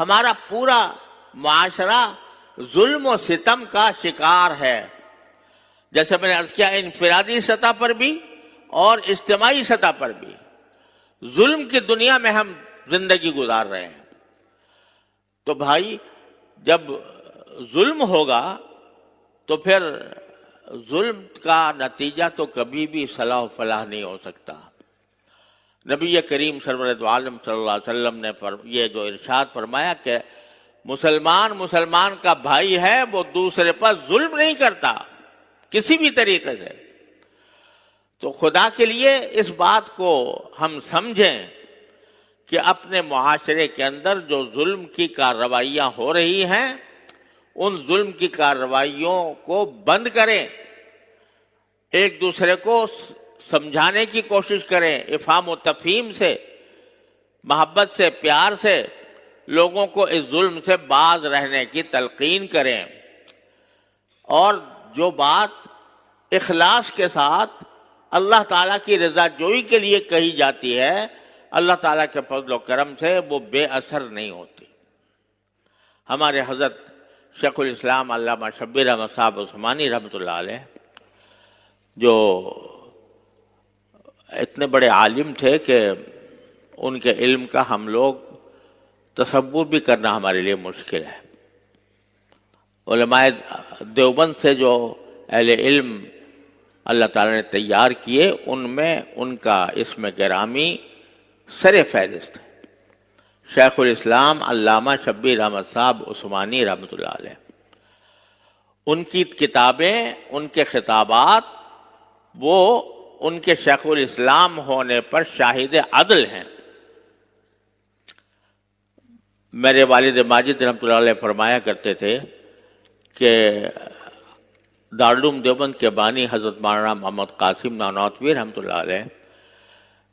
ہمارا پورا معاشرہ ظلم و ستم کا شکار ہے، جیسے میں نے عرض کیا، انفرادی سطح پر بھی اور اجتماعی سطح پر بھی ظلم کی دنیا میں ہم زندگی گزار رہے ہیں۔ تو بھائی جب ظلم ہوگا تو پھر ظلم کا نتیجہ تو کبھی بھی صلاح و فلاح نہیں ہو سکتا۔ نبی کریم سرورت عالم صلی اللہ علیہ وسلم نے یہ جو ارشاد فرمایا کہ مسلمان کا بھائی ہے، وہ دوسرے پر ظلم نہیں کرتا کسی بھی طریقے سے۔ تو خدا کے لیے اس بات کو ہم سمجھیں کہ اپنے معاشرے کے اندر جو ظلم کی کارروائیاں ہو رہی ہیں، ان ظلم کی کارروائیوں کو بند کریں، ایک دوسرے کو سمجھانے کی کوشش کریں، افہام و تفہیم سے، محبت سے، پیار سے لوگوں کو اس ظلم سے باز رہنے کی تلقین کریں، اور جو بات اخلاص کے ساتھ اللہ تعالیٰ کی رضا جوئی کے لیے کہی جاتی ہے، اللہ تعالیٰ کے فضل و کرم سے وہ بے اثر نہیں ہوتی۔ ہمارے حضرت شیخ الاسلام علامہ شبیر احمد صاحب عثمانی رحمۃ اللہ علیہ، جو اتنے بڑے عالم تھے کہ ان کے علم کا ہم لوگ تصور بھی کرنا ہمارے لیے مشکل ہے۔ علماء دیوبند سے جو اہل علم اللہ تعالیٰ نے تیار کیے، ان میں ان کا اسم گرامی سر فہرست ہے، شیخ الاسلام علامہ شبیر احمد صاحب عثمانی رحمۃ اللہ علیہ۔ ان کی کتابیں، ان کے خطابات، وہ ان کے شیخ الاسلام ہونے پر شاہد عدل ہیں۔ میرے والد ماجد رحمۃ اللہ علیہ فرمایا کرتے تھے کہ دارالعلوم دیوبند کے بانی حضرت مولانا محمد قاسم نانوتوی رحمۃ اللہ علیہ،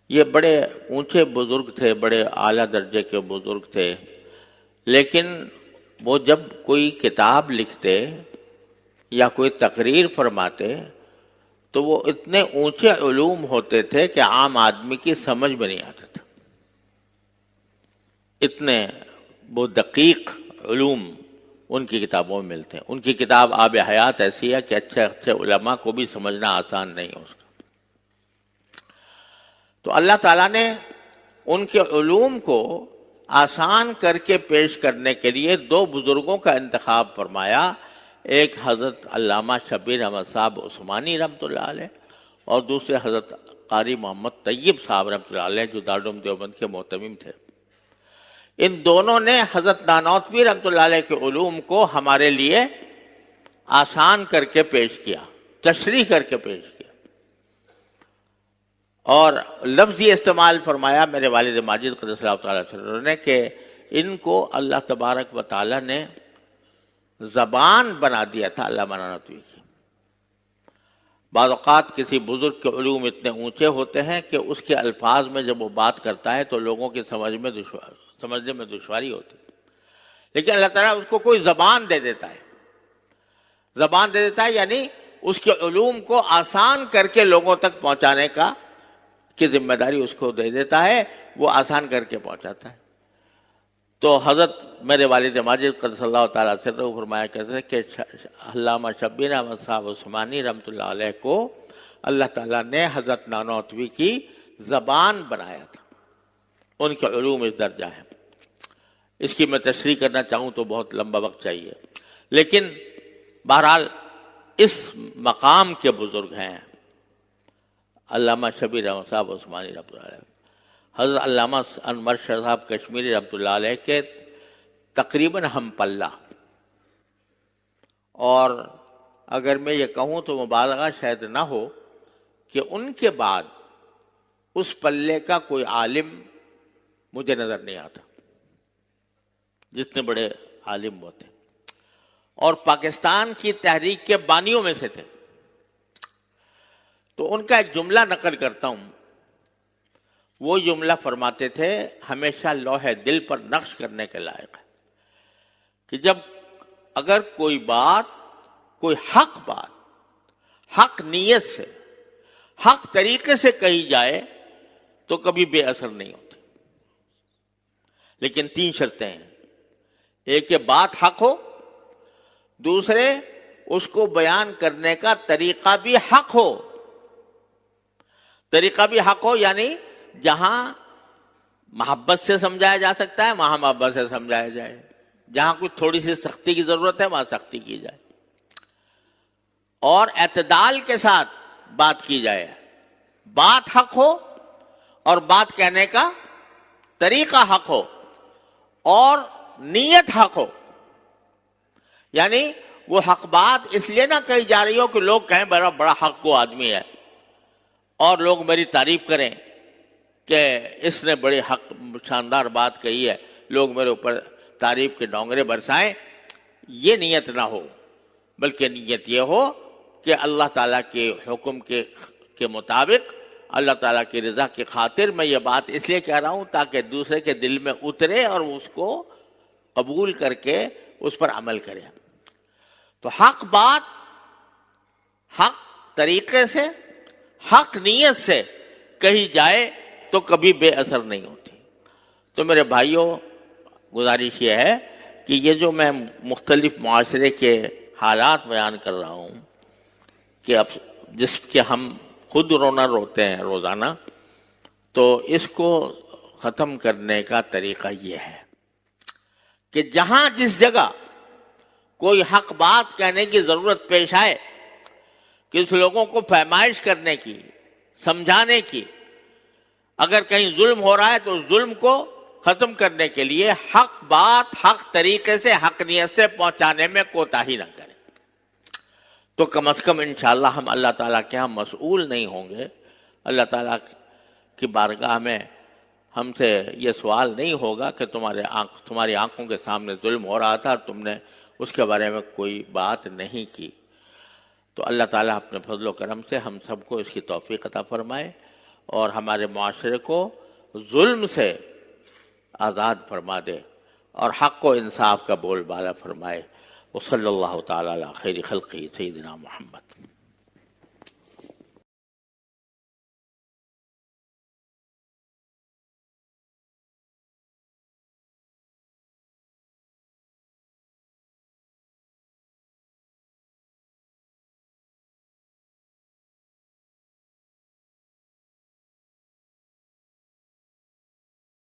یہ بڑے اونچے بزرگ تھے، بڑے اعلیٰ درجے کے بزرگ تھے، لیکن وہ جب کوئی کتاب لکھتے یا کوئی تقریر فرماتے تو وہ اتنے اونچے علوم ہوتے تھے کہ عام آدمی کی سمجھ میں نہیں آتے تھے، اتنے وہ دقیق علوم ان کی کتابوں میں ملتے ہیں۔ ان کی کتاب آب حیات ایسی ہے کہ اچھے اچھے علماء کو بھی سمجھنا آسان نہیں ہے اس کا۔ تو اللہ تعالیٰ نے ان کے علوم کو آسان کر کے پیش کرنے کے لیے دو بزرگوں کا انتخاب فرمایا، ایک حضرت علامہ شبیر احمد صاحب عثمانی رحمۃ اللہ علیہ، اور دوسرے حضرت قاری محمد طیب صاحب رحمۃ اللہ علیہ، جو دارالعلوم دیوبند کے محتمم تھے۔ ان دونوں نے حضرت نانوتوی رحمۃ اللہ علیہ کے علوم کو ہمارے لیے آسان کر کے پیش کیا، تشریح کر کے پیش کیا، اور لفظ یہ استعمال فرمایا میرے والد ماجد قدس اللہ تعالیٰ سرور نے کہ ان کو اللہ تبارک و تعالیٰ نے زبان بنا دیا تھا علامہ نانوتوی کی۔ بعض اوقات کسی بزرگ کے علوم اتنے اونچے ہوتے ہیں کہ اس کے الفاظ میں جب وہ بات کرتا ہے تو لوگوں کی سمجھنے میں دشواری ہوتی ہے، لیکن اللہ تعالیٰ اس کو کوئی زبان دے دیتا ہے، زبان دے دیتا ہے، یعنی اس کے علوم کو آسان کر کے لوگوں تک پہنچانے کی ذمہ داری اس کو دے دیتا ہے، وہ آسان کر کے پہنچاتا ہے۔ تو حضرت میرے والد ماجد قدس اللہ تعالیٰ سرہ فرمایا کرتے ہیں کہ علامہ شبیر احمد صاحب عثمانی رحمۃ اللہ علیہ کو اللہ تعالیٰ نے حضرت نانوتوی کی زبان بنایا تھا، ان کے علوم اس درجہ ہیں۔ اس کی میں تشریح کرنا چاہوں تو بہت لمبا وقت چاہیے، لیکن بہرحال اس مقام کے بزرگ ہیں علامہ شبیر احمد صاحب عثمانی رحمۃ اللہ علیہ، حضرت علامہ انور شاہ صاحب کشمیری رحمۃ اللہ علیہ کے تقریباً ہم پلہ، اور اگر میں یہ کہوں تو مبالغہ شاید نہ ہو کہ ان کے بعد اس پلے کا کوئی عالم مجھے نظر نہیں آتا، جتنے بڑے عالم وہ تھے، اور پاکستان کی تحریک کے بانیوں میں سے تھے۔ تو ان کا ایک جملہ نقل کرتا ہوں، وہ جملہ فرماتے تھے، ہمیشہ لوح دل پر نقش کرنے کے لائق ہے کہ جب اگر کوئی بات، کوئی حق بات، حق نیت سے، حق طریقے سے کہی جائے تو کبھی بے اثر نہیں ہوتی، لیکن 3 شرطیں ہیں۔ ایک یہ بات حق ہو، دوسرے اس کو بیان کرنے کا طریقہ بھی حق ہو. طریقہ بھی حق ہو یعنی جہاں محبت سے سمجھایا جا سکتا ہے وہاں محبت سے سمجھایا جائے، جہاں کچھ تھوڑی سی سختی کی ضرورت ہے وہاں سختی کی جائے، اور اعتدال کے ساتھ بات کی جائے. بات حق ہو اور بات کہنے کا طریقہ حق ہو اور نیت حق ہو. یعنی وہ حق بات اس لیے نہ کہی جا رہی ہو کہ لوگ کہیں بڑا بڑا حق کو آدمی ہے اور لوگ میری تعریف کریں کہ اس نے بڑی حق شاندار بات کہی ہے، لوگ میرے اوپر تعریف کے ڈونگرے برسائیں. یہ نیت نہ ہو، بلکہ نیت یہ ہو کہ اللہ تعالیٰ کے حکم کے مطابق، اللہ تعالیٰ کی رضا کی خاطر میں یہ بات اس لیے کہہ رہا ہوں تاکہ دوسرے کے دل میں اترے اور اس کو قبول کر کے اس پر عمل کرے. تو حق بات حق طریقے سے، حق نیت سے کہی جائے تو کبھی بے اثر نہیں ہوتی. تو میرے بھائیوں، گزارش یہ ہے کہ یہ جو میں مختلف معاشرے کے حالات بیان کر رہا ہوں کہ اب جس کے ہم خود رونا روتے ہیں روزانہ، تو اس کو ختم کرنے کا طریقہ یہ ہے کہ جہاں جس جگہ کوئی حق بات کہنے کی ضرورت پیش آئے، کچھ لوگوں کو فہمائش کرنے کی، سمجھانے کی، اگر کہیں ظلم ہو رہا ہے تو ظلم کو ختم کرنے کے لیے حق بات حق طریقے سے حق نیت سے پہنچانے میں کوتاہی نہ کریں. تو کم از کم انشاءاللہ ہم اللہ تعالیٰ کے ہاں مسئول نہیں ہوں گے. اللہ تعالیٰ کی بارگاہ میں ہم سے یہ سوال نہیں ہوگا کہ تمہاری آنکھوں کے سامنے ظلم ہو رہا تھا، تم نے اس کے بارے میں کوئی بات نہیں کی. تو اللہ تعالیٰ اپنے فضل و کرم سے ہم سب کو اس کی توفیق عطا فرمائے اور ہمارے معاشرے کو ظلم سے آزاد فرما دے اور حق و انصاف کا بول بالا فرمائے. وصلی اللہ تعالیٰ علی خیر خلقہ سیدنا محمد.